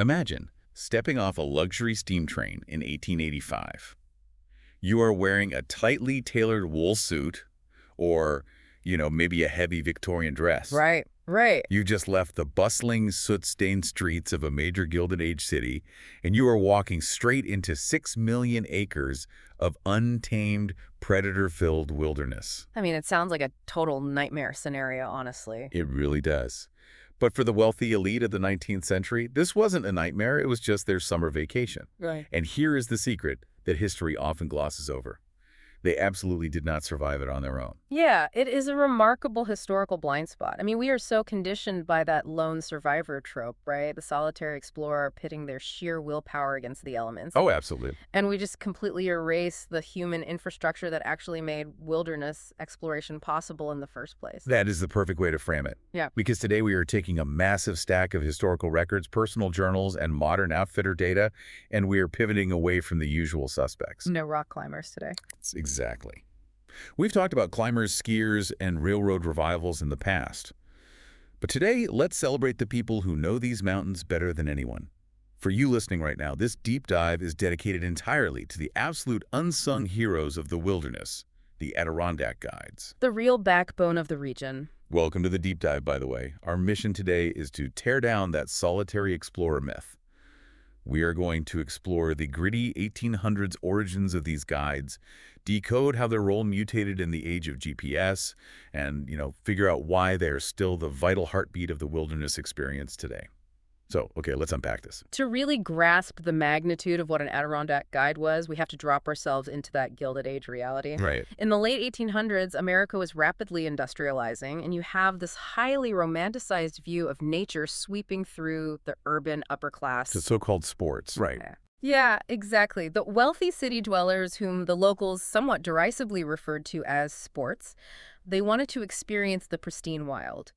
Imagine stepping off a luxury steam train in 1885. You are wearing a tightly tailored wool suit or, maybe a heavy Victorian dress. Right, right. You just left the bustling, soot-stained streets of a major Gilded Age city, and you are walking straight into 6 million acres of untamed, predator-filled wilderness. I mean, it sounds like a total nightmare scenario, honestly. It really does. But for the wealthy elite of the 19th century, this wasn't a nightmare, it was just their summer vacation. Right. And here is the secret that history often glosses over. They absolutely did not survive it on their own. Yeah, it is a remarkable historical blind spot. I mean, we are so conditioned by that lone survivor trope, right? The solitary explorer pitting their sheer willpower against the elements. Oh, absolutely. And we just completely erase the human infrastructure that actually made wilderness exploration possible in the first place. That is the perfect way to frame it. Yeah. Because today we are taking a massive stack of historical records, personal journals, and modern outfitter data, and we are pivoting away from the usual suspects. No rock climbers today. Exactly. We've talked about climbers, skiers, and railroad revivals in the past. But today, let's celebrate the people who know these mountains better than anyone. For you listening right now, this deep dive is dedicated entirely to the absolute unsung heroes of the wilderness, the Adirondack Guides. The real backbone of the region. Welcome to the deep dive, by the way. Our mission today is to tear down that solitary explorer myth. We are going to explore the gritty 1800s origins of these guides, decode how their role mutated in the age of GPS, and, figure out why they are still the vital heartbeat of the wilderness experience today. So, okay, let's unpack this. To really grasp the magnitude of what an Adirondack Guide was, we have to drop ourselves into that Gilded Age reality. Right. In the late 1800s, America was rapidly industrializing, and you have this highly romanticized view of nature sweeping through the urban upper class. The so-called sports. Right. Yeah, exactly. The wealthy city dwellers, whom the locals somewhat derisively referred to as sports, they wanted to experience the pristine wild.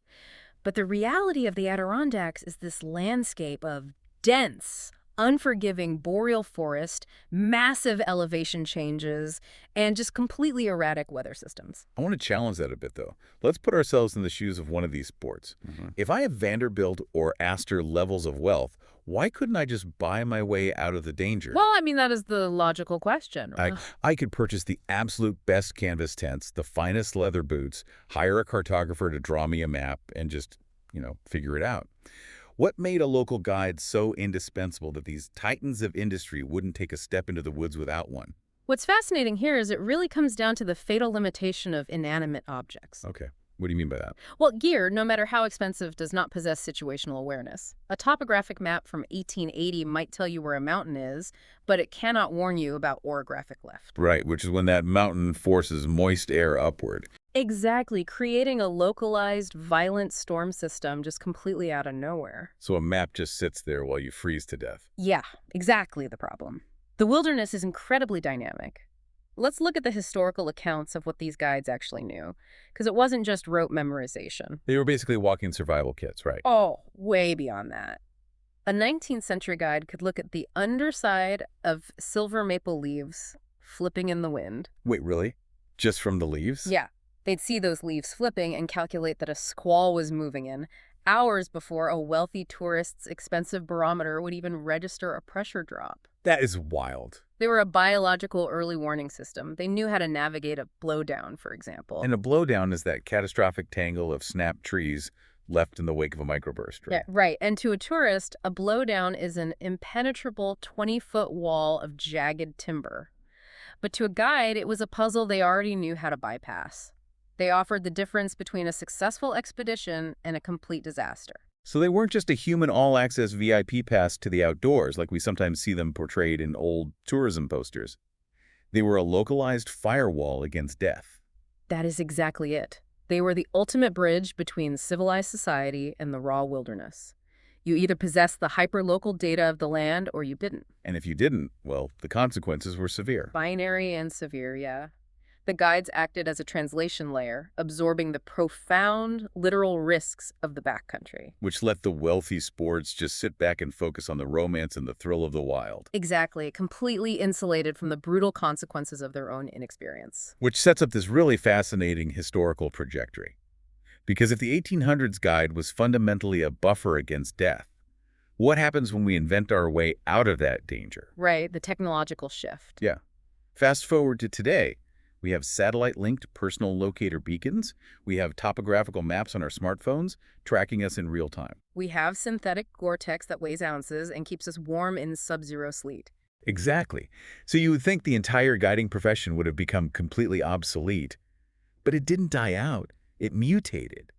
But the reality of the Adirondacks is this landscape of dense, unforgiving boreal forest, massive elevation changes, and just completely erratic weather systems. I want to challenge that a bit, though. Let's put ourselves in the shoes of one of these sports. If I have Vanderbilt or Astor levels of wealth, why couldn't I just buy my way out of the danger? Well, I mean, that is the logical question. I could purchase the absolute best canvas tents, the finest leather boots, hire a cartographer to draw me a map, and just, figure it out. What made a local guide so indispensable that these titans of industry wouldn't take a step into the woods without one? What's fascinating here is it really comes down to the fatal limitation of inanimate objects. Okay. What do you mean by that? Well, gear, no matter how expensive, does not possess situational awareness. A topographic map from 1880 might tell you where a mountain is, but it cannot warn you about orographic left. Right, which is when that mountain forces moist air upward. Exactly, creating a localized, violent storm system just completely out of nowhere. So a map just sits there while you freeze to death. Yeah, exactly the problem. The wilderness is incredibly dynamic. Let's look at the historical accounts of what these guides actually knew, because it wasn't just rote memorization. They were basically walking survival kits, right? Oh, way beyond that. A 19th century guide could look at the underside of silver maple leaves flipping in the wind. Wait, really? Just from the leaves? Yeah. They'd see those leaves flipping and calculate that a squall was moving in, hours before a wealthy tourist's expensive barometer would even register a pressure drop. That is wild. They were a biological early warning system. They knew how to navigate a blowdown, for example. And a blowdown is that catastrophic tangle of snapped trees left in the wake of a microburst, right? Yeah, right. And to a tourist, a blowdown is an impenetrable 20-foot wall of jagged timber. But to a guide, it was a puzzle they already knew how to bypass. They offered the difference between a successful expedition and a complete disaster. So they weren't just a human all-access VIP pass to the outdoors like we sometimes see them portrayed in old tourism posters. They were a localized firewall against death. That is exactly it. They were the ultimate bridge between civilized society and the raw wilderness. You either possessed the hyper-local data of the land or you didn't. And if you didn't, well, the consequences were severe. Binary and severe, yeah. The guides acted as a translation layer, absorbing the profound, literal risks of the backcountry. Which let the wealthy sports just sit back and focus on the romance and the thrill of the wild. Exactly, completely insulated from the brutal consequences of their own inexperience. Which sets up this really fascinating historical trajectory. Because if the 1800s guide was fundamentally a buffer against death, What happens when we invent our way out of that danger? Right, the technological shift. Yeah. Fast forward to today. We have satellite-linked personal locator beacons. We have topographical maps on our smartphones tracking us in real time. We have synthetic Gore-Tex that weighs ounces and keeps us warm in sub-zero sleet. Exactly. So you would think the entire guiding profession would have become completely obsolete. But it didn't die out. It mutated.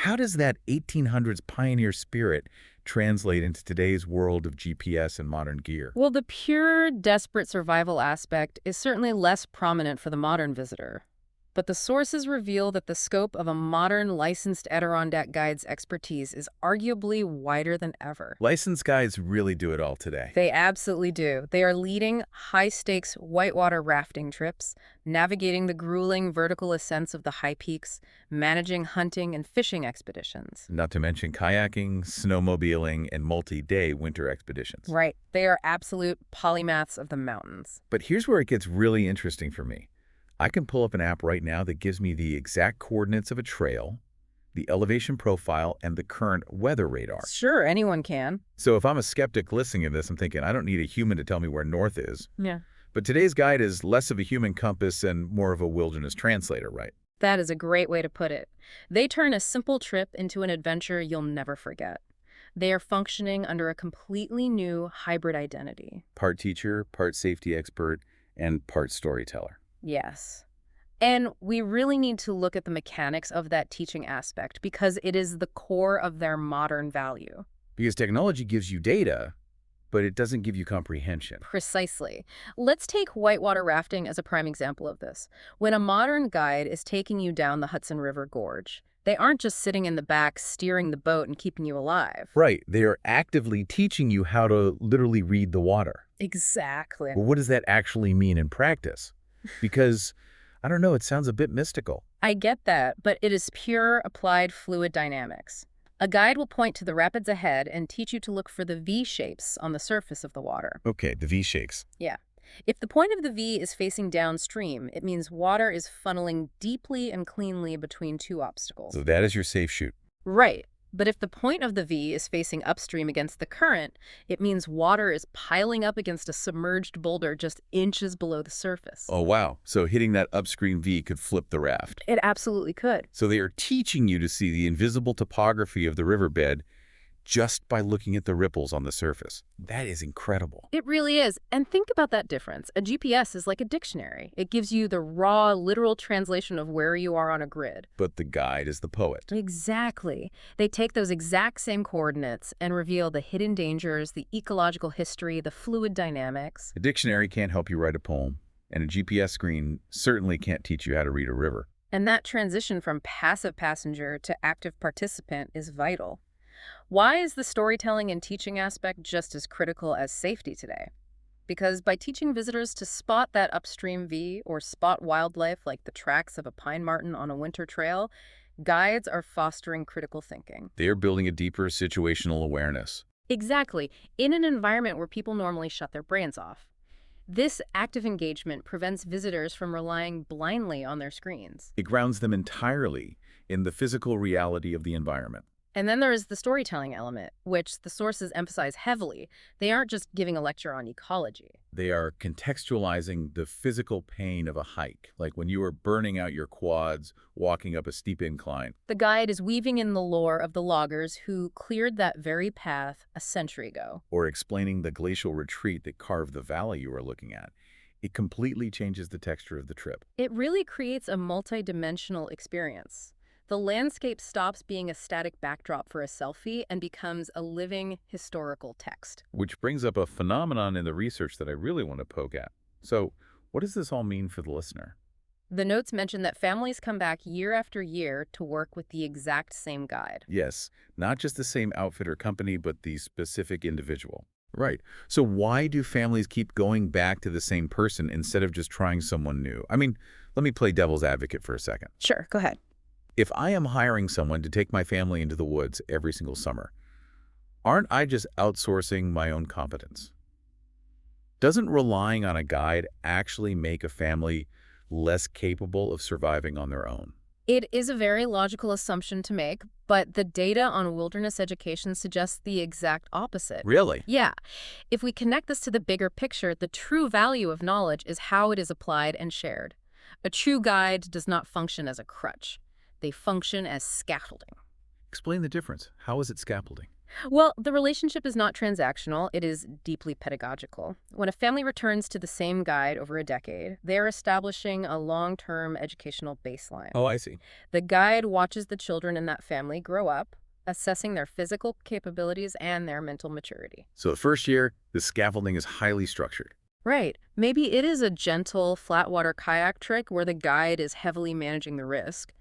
How does that 1800s pioneer spirit translate into today's world of GPS and modern gear? Well, the pure, desperate survival aspect is certainly less prominent for the modern visitor. But the sources reveal that the scope of a modern licensed Adirondack Guides expertise is arguably wider than ever. Licensed guides really do it all today. They absolutely do. They are leading high-stakes whitewater rafting trips, navigating the grueling vertical ascents of the high peaks, managing hunting and fishing expeditions. Not to mention kayaking, snowmobiling, and multi-day winter expeditions. Right. They are absolute polymaths of the mountains. But here's where it gets really interesting for me. I can pull up an app right now that gives me the exact coordinates of a trail, the elevation profile, and the current weather radar. Sure, anyone can. So if I'm a skeptic listening to this, I'm thinking, I don't need a human to tell me where north is. Yeah. But today's guide is less of a human compass and more of a wilderness translator, right? That is a great way to put it. They turn a simple trip into an adventure you'll never forget. They are functioning under a completely new hybrid identity. Part teacher, part safety expert, and part storyteller. Yes. And we really need to look at the mechanics of that teaching aspect because it is the core of their modern value. Because technology gives you data, but it doesn't give you comprehension. Precisely. Let's take whitewater rafting as a prime example of this. When a modern guide is taking you down the Hudson River Gorge, they aren't just sitting in the back steering the boat and keeping you alive. Right. They are actively teaching you how to literally read the water. Exactly. Well, what does that actually mean in practice? Because, I don't know, it sounds a bit mystical. I get that, but it is pure applied fluid dynamics. A guide will point to the rapids ahead and teach you to look for the V shapes on the surface of the water. Okay, the V-shapes. Yeah. If the point of the V is facing downstream, it means water is funneling deeply and cleanly between two obstacles. So that is your safe shoot. Right. But if the point of the V is facing upstream against the current, it means water is piling up against a submerged boulder just inches below the surface. Oh, wow. So hitting that upstream V could flip the raft. It absolutely could. So they are teaching you to see the invisible topography of the riverbed just by looking at the ripples on the surface. That is incredible. It really is. And think about that difference. A GPS is like a dictionary. It gives you the raw, literal translation of where you are on a grid. But the guide is the poet. Exactly. They take those exact same coordinates and reveal the hidden dangers, the ecological history, the fluid dynamics. A dictionary can't help you write a poem, and a GPS screen certainly can't teach you how to read a river. And that transition from passive passenger to active participant is vital. Why is the storytelling and teaching aspect just as critical as safety today? Because by teaching visitors to spot that upstream V or spot wildlife like the tracks of a pine marten on a winter trail, guides are fostering critical thinking. They are building a deeper situational awareness. Exactly, in an environment where people normally shut their brains off. This active engagement prevents visitors from relying blindly on their screens. It grounds them entirely in the physical reality of the environment. And then there is the storytelling element, which the sources emphasize heavily. They aren't just giving a lecture on ecology. They are contextualizing the physical pain of a hike, like when you are burning out your quads walking up a steep incline. The guide is weaving in the lore of the loggers who cleared that very path a century ago. Or explaining the glacial retreat that carved the valley you are looking at. It completely changes the texture of the trip. It really creates a multi-dimensional experience. The landscape stops being a static backdrop for a selfie and becomes a living historical text. Which brings up a phenomenon in the research that I really want to poke at. So, what does this all mean for the listener? The notes mention that families come back year after year to work with the exact same guide. Yes, not just the same outfit or company, but the specific individual. Right. So why do families keep going back to the same person instead of just trying someone new? I mean, let me play devil's advocate for a second. Sure, go ahead. If I am hiring someone to take my family into the woods every single summer, aren't I just outsourcing my own competence? Doesn't relying on a guide actually make a family less capable of surviving on their own? It is a very logical assumption to make, but the data on wilderness education suggests the exact opposite. Really? Yeah. If we connect this to the bigger picture, the true value of knowledge is how it is applied and shared. A true guide does not function as a crutch. They function as scaffolding. Explain the difference. How is it scaffolding? Well, the relationship is not transactional, it is deeply pedagogical. When a family returns to the same guide over a decade, they're establishing a long-term educational baseline. Oh, I see. The guide watches the children in that family grow up, assessing their physical capabilities and their mental maturity. So the first year, the scaffolding is highly structured. Right. Maybe it is a gentle, flatwater kayak trick where the guide is heavily managing the risk.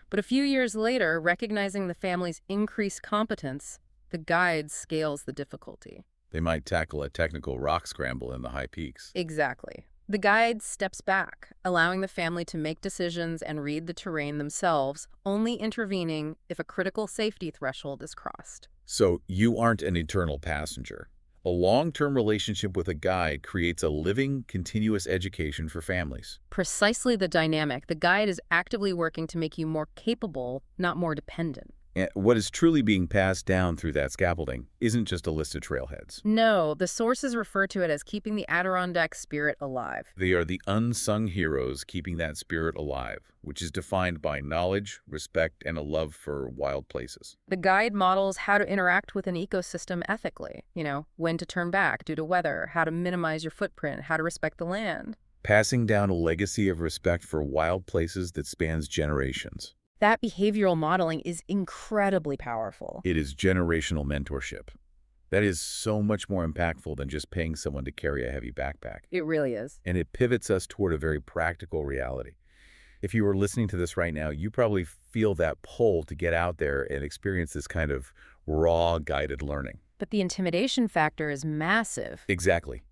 But a few years later, recognizing the family's increased competence, the guide scales the difficulty. They might tackle a technical rock scramble in the high peaks. Exactly. The guide steps back, allowing the family to make decisions and read the terrain themselves, only intervening if a critical safety threshold is crossed. So you aren't an eternal passenger. A long-term relationship with a guide creates a living, continuous education for families. Precisely the dynamic. The guide is actively working to make you more capable, not more dependent. And what is truly being passed down through that scaffolding isn't just a list of trailheads. No, the sources refer to it as keeping the Adirondack spirit alive. They are the unsung heroes keeping that spirit alive, which is defined by knowledge, respect, and a love for wild places. The guide models how to interact with an ecosystem ethically. When to turn back due to weather, how to minimize your footprint, how to respect the land. Passing down a legacy of respect for wild places that spans generations. That behavioral modeling is incredibly powerful. It is generational mentorship. That is so much more impactful than just paying someone to carry a heavy backpack. It really is. And it pivots us toward a very practical reality. If you were listening to this right now, you probably feel that pull to get out there and experience this kind of raw guided learning. But the intimidation factor is massive. Exactly.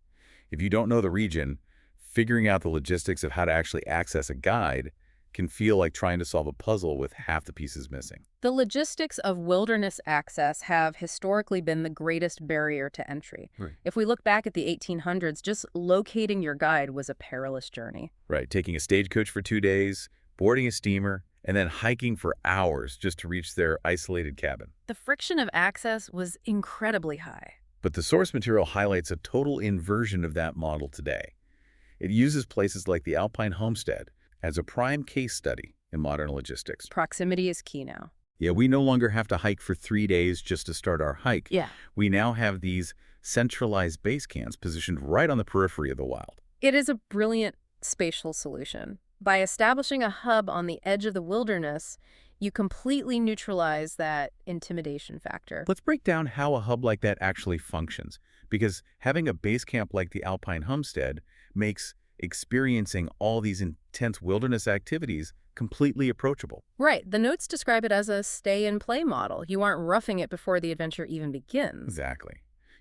If you don't know the region, figuring out the logistics of how to actually access a guide can feel like trying to solve a puzzle with half the pieces missing. The logistics of wilderness access have historically been the greatest barrier to entry. Right. If we look back at the 1800s, just locating your guide was a perilous journey. Right, taking a stagecoach for 2 days, boarding a steamer, and then hiking for hours just to reach their isolated cabin. The friction of access was incredibly high. But the source material highlights a total inversion of that model today. It uses places like the Alpine Homestead as a prime case study in modern logistics. Proximity is key now. Yeah, we no longer have to hike for 3 days just to start our hike. Yeah. We now have these centralized base camps positioned right on the periphery of the wild. It is a brilliant spatial solution. By establishing a hub on the edge of the wilderness, you completely neutralize that intimidation factor. Let's break down how a hub like that actually functions, because having a base camp like the Alpine Homestead makes experiencing all these intense wilderness activities completely approachable. Right. The notes describe it as a stay-and-play model. You aren't roughing it before the adventure even begins. Exactly.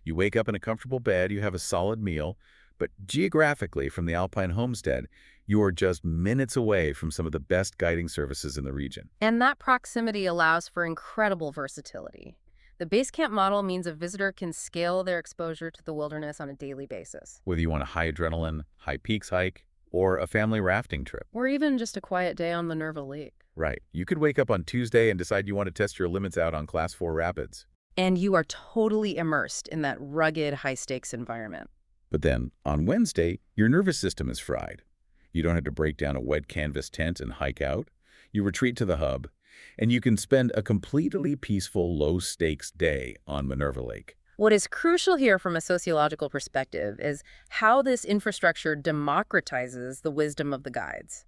You wake up in a comfortable bed, you have a solid meal, but geographically from the Alpine Homestead, you are just minutes away from some of the best guiding services in the region. And that proximity allows for incredible versatility. The base camp model means a visitor can scale their exposure to the wilderness on a daily basis. Whether you want a high adrenaline, high peaks hike, or a family rafting trip. Or even just a quiet day on the Nerva Lake. Right. You could wake up on Tuesday and decide you want to test your limits out on Class 4 rapids. And you are totally immersed in that rugged, high-stakes environment. But then, on Wednesday, your nervous system is fried. You don't have to break down a wet canvas tent and hike out. You retreat to the hub, and you can spend a completely peaceful, low-stakes day on Minerva Lake. What is crucial here from a sociological perspective is how this infrastructure democratizes the wisdom of the guides.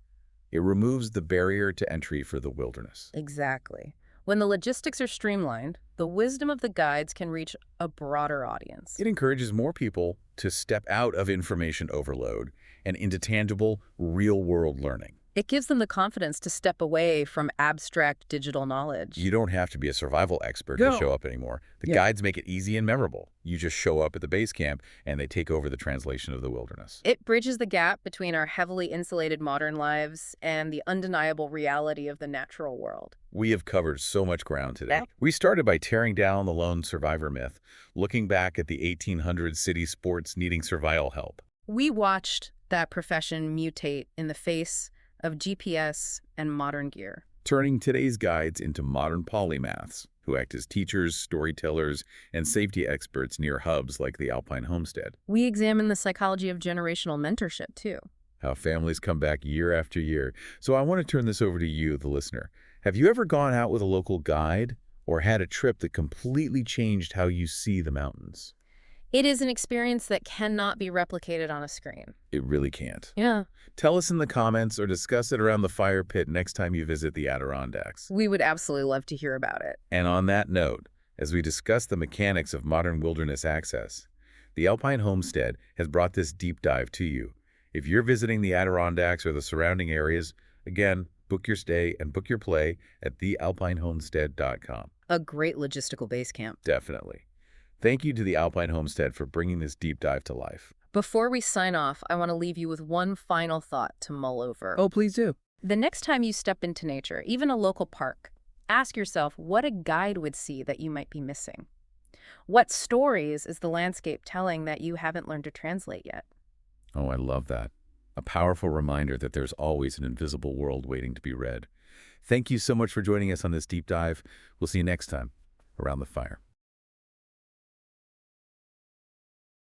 It removes the barrier to entry for the wilderness. Exactly. When the logistics are streamlined, the wisdom of the guides can reach a broader audience. It encourages more people to step out of information overload and into tangible, real-world learning. It gives them the confidence to step away from abstract digital knowledge. You don't have to be a survival expert to show up anymore. The guides make it easy and memorable. You just show up at the base camp, and they take over the translation of the wilderness. It bridges the gap between our heavily insulated modern lives and the undeniable reality of the natural world. We have covered so much ground today. We started by tearing down the lone survivor myth, looking back at the 1800s city sports needing survival help. We watched that profession mutate in the face of GPS and modern gear. turning today's guides into modern polymaths who act as teachers, storytellers, and safety experts near hubs like the Alpine Homestead. We examine the psychology of generational mentorship, too. How families come back year after year. So I want to turn this over to you, the listener. Have you ever gone out with a local guide or had a trip that completely changed how you see the mountains? It is an experience that cannot be replicated on a screen. It really can't. Yeah. Tell us in the comments or discuss it around the fire pit next time you visit the Adirondacks. We would absolutely love to hear about it. And on that note, as we discuss the mechanics of modern wilderness access, the Alpine Homestead has brought this deep dive to you. If you're visiting the Adirondacks or the surrounding areas, again, book your stay and book your play at thealpinehomestead.com. A great logistical base camp. Definitely. Thank you to the Alpine Homestead for bringing this deep dive to life. Before we sign off, I want to leave you with one final thought to mull over. Oh, please do. The next time you step into nature, even a local park, ask yourself what a guide would see that you might be missing. What stories is the landscape telling that you haven't learned to translate yet? Oh, I love that. A powerful reminder that there's always an invisible world waiting to be read. Thank you so much for joining us on this deep dive. We'll see you next time around the fire.